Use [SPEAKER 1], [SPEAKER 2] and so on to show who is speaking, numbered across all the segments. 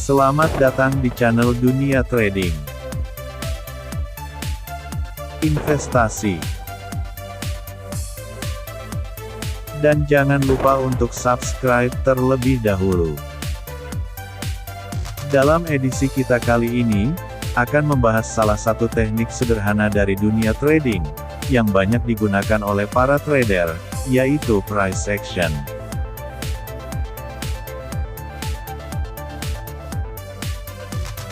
[SPEAKER 1] Selamat datang di channel Dunia Trading, Investasi. Dan jangan lupa untuk subscribe terlebih dahulu. Dalam edisi kita kali ini, akan membahas salah satu teknik sederhana dari dunia trading, yang banyak digunakan oleh para trader, yaitu price action.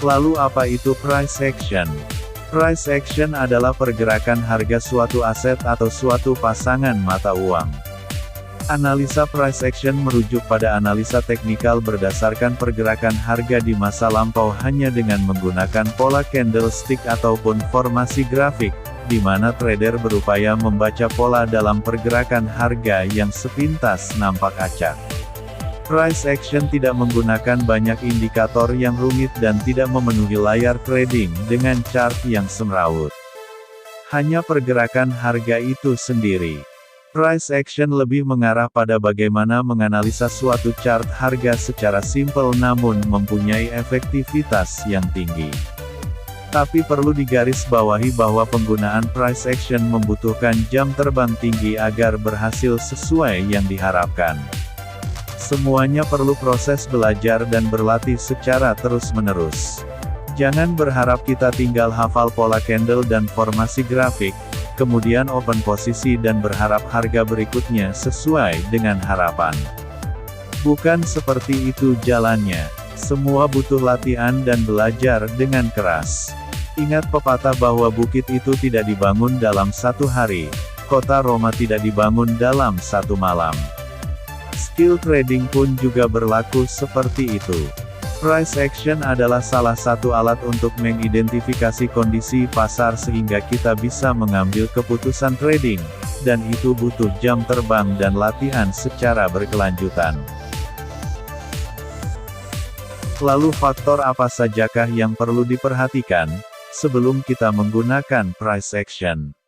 [SPEAKER 1] Lalu apa itu price action? Price action adalah pergerakan harga suatu aset atau suatu pasangan mata uang. Analisa price action merujuk pada analisa teknikal berdasarkan pergerakan harga di masa lampau hanya dengan menggunakan pola candlestick ataupun formasi grafik, di mana trader berupaya membaca pola dalam pergerakan harga yang sepintas nampak acak. Price action tidak menggunakan banyak indikator yang rumit dan tidak memenuhi layar trading dengan chart yang semrawut. Hanya pergerakan harga itu sendiri. Price action lebih mengarah pada bagaimana menganalisa suatu chart harga secara simpel namun mempunyai efektivitas yang tinggi. Tapi perlu digarisbawahi bahwa penggunaan price action membutuhkan jam terbang tinggi agar berhasil sesuai yang diharapkan. Semuanya perlu proses belajar dan berlatih secara terus-menerus. Jangan berharap kita tinggal hafal pola candle dan formasi grafik, kemudian open posisi dan berharap harga berikutnya sesuai dengan harapan. Bukan seperti itu jalannya. Semua butuh latihan dan belajar dengan keras. Ingat pepatah bahwa bukit itu tidak dibangun dalam satu hari, kota Roma tidak dibangun dalam satu malam. Skill trading pun juga berlaku seperti itu. Price action adalah salah satu alat untuk mengidentifikasi kondisi pasar sehingga kita bisa mengambil keputusan trading, dan itu butuh jam terbang dan latihan secara berkelanjutan. Lalu faktor apa sajakah yang perlu diperhatikan, sebelum kita menggunakan price action?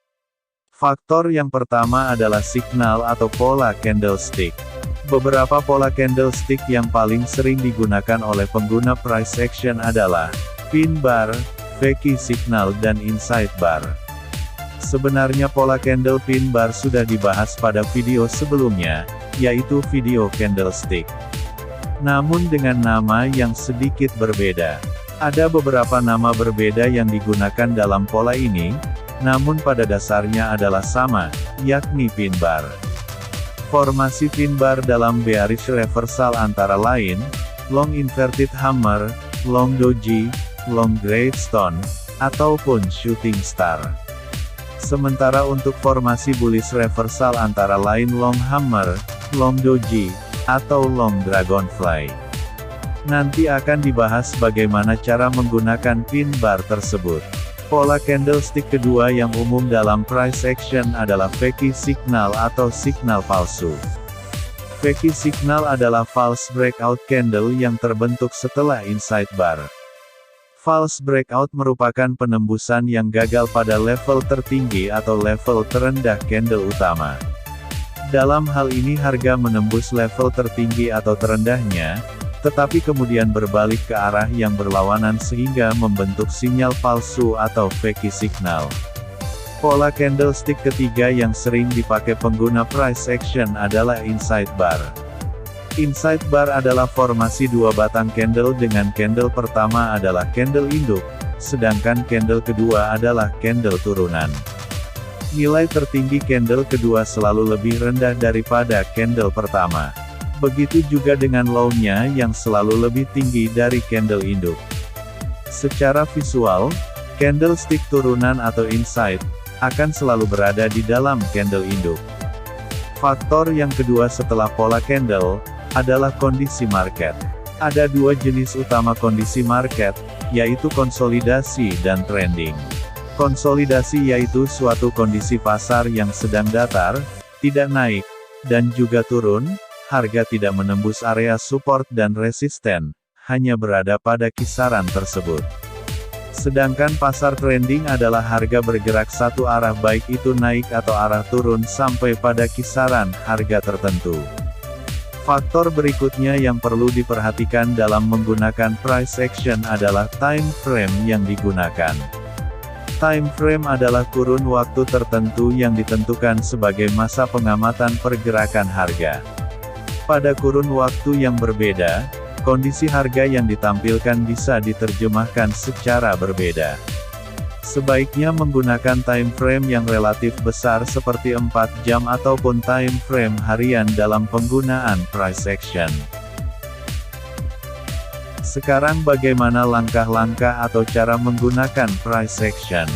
[SPEAKER 1] Faktor yang pertama adalah signal atau pola candlestick. Beberapa pola candlestick yang paling sering digunakan oleh pengguna price action adalah pin bar, Feki signal dan inside bar. Sebenarnya pola candle pin bar sudah dibahas pada video sebelumnya, yaitu video candlestick. Namun dengan nama yang sedikit berbeda. Ada beberapa nama berbeda yang digunakan dalam pola ini, namun pada dasarnya adalah sama, yakni pin bar. Formasi pin bar dalam bearish reversal antara lain, long inverted hammer, long doji, long gravestone, ataupun shooting star. Sementara untuk formasi bullish reversal antara lain long hammer, long doji, atau long dragonfly. Nanti akan dibahas bagaimana cara menggunakan pin bar tersebut. Pola candlestick kedua yang umum dalam price action adalah Feki signal atau signal palsu. Feki signal adalah false breakout candle yang terbentuk setelah inside bar. False breakout merupakan penembusan yang gagal pada level tertinggi atau level terendah candle utama. Dalam hal ini harga menembus level tertinggi atau terendahnya, tetapi kemudian berbalik ke arah yang berlawanan sehingga membentuk sinyal palsu atau Feki signal. Pola candlestick ketiga yang sering dipakai pengguna price action adalah inside bar. Inside bar adalah formasi dua batang candle dengan candle pertama adalah candle induk, sedangkan candle kedua adalah candle turunan. Nilai tertinggi candle kedua selalu lebih rendah daripada candle pertama. Begitu juga dengan low-nya yang selalu lebih tinggi dari candle induk. Secara visual, candlestick turunan atau inside, akan selalu berada di dalam candle induk. Faktor yang kedua setelah pola candle, adalah kondisi market. Ada dua jenis utama kondisi market, yaitu konsolidasi dan trending. Konsolidasi yaitu suatu kondisi pasar yang sedang datar, tidak naik, dan juga turun. Harga tidak menembus area support dan resisten, hanya berada pada kisaran tersebut. Sedangkan pasar trending adalah harga bergerak satu arah baik itu naik atau arah turun sampai pada kisaran harga tertentu. Faktor berikutnya yang perlu diperhatikan dalam menggunakan price action adalah time frame yang digunakan. Time frame adalah kurun waktu tertentu yang ditentukan sebagai masa pengamatan pergerakan harga. Pada kurun waktu yang berbeda, kondisi harga yang ditampilkan bisa diterjemahkan secara berbeda. Sebaiknya menggunakan time frame yang relatif besar seperti 4 jam ataupun time frame harian dalam penggunaan price action. Sekarang bagaimana langkah-langkah atau cara menggunakan price action?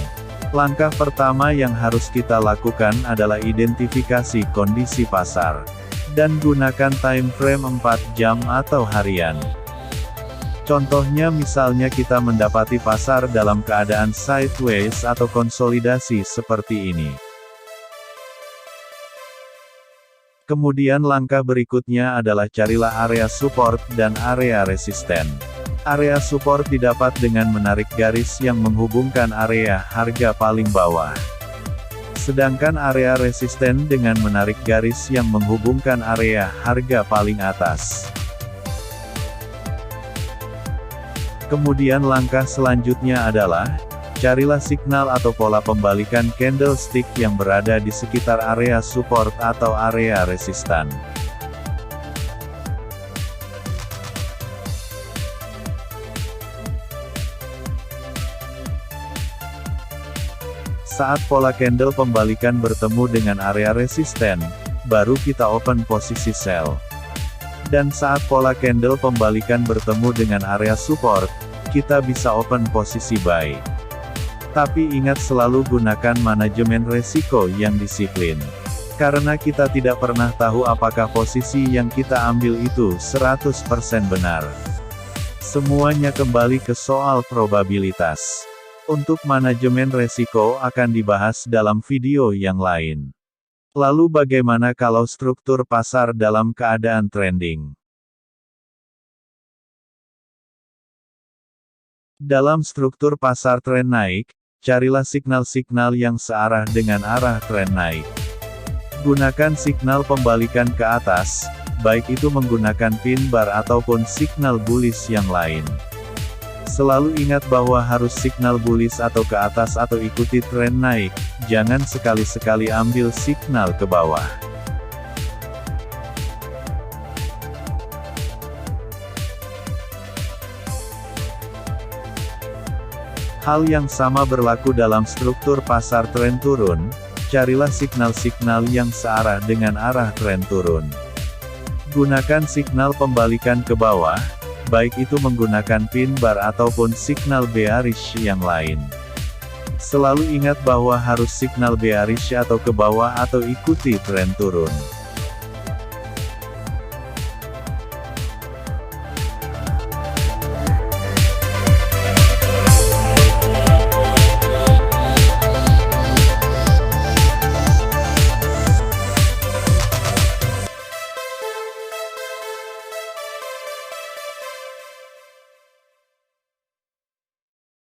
[SPEAKER 1] Langkah pertama yang harus kita lakukan adalah identifikasi kondisi pasar. Dan gunakan time frame 4 jam atau harian. Contohnya misalnya kita mendapati pasar dalam keadaan sideways atau konsolidasi seperti ini. Kemudian langkah berikutnya adalah carilah area support dan area resisten. Area support didapat dengan menarik garis yang menghubungkan area harga paling bawah. Sedangkan area resisten dengan menarik garis yang menghubungkan area harga paling atas. Kemudian langkah selanjutnya adalah, carilah signal atau pola pembalikan candlestick yang berada di sekitar area support atau area resistan. Saat pola candle pembalikan bertemu dengan area resisten, baru kita open posisi sell. Dan saat pola candle pembalikan bertemu dengan area support, kita bisa open posisi buy. Tapi ingat selalu gunakan manajemen resiko yang disiplin. Karena kita tidak pernah tahu apakah posisi yang kita ambil itu 100% benar. Semuanya kembali ke soal probabilitas. Untuk manajemen resiko akan dibahas dalam video yang lain. Lalu bagaimana kalau struktur pasar dalam keadaan trending? Dalam struktur pasar tren naik, carilah signal-signal yang searah dengan arah tren naik. Gunakan signal pembalikan ke atas, baik itu menggunakan pin bar ataupun signal bullish yang lain. Selalu ingat bahwa harus signal bullish atau ke atas atau ikuti tren naik, jangan sekali-sekali ambil signal ke bawah. Hal yang sama berlaku dalam struktur pasar tren turun, carilah signal-signal yang searah dengan arah tren turun. Gunakan signal pembalikan ke bawah, baik itu menggunakan pin bar ataupun signal bearish yang lain. Selalu ingat bahwa harus signal bearish atau ke bawah atau ikuti tren turun.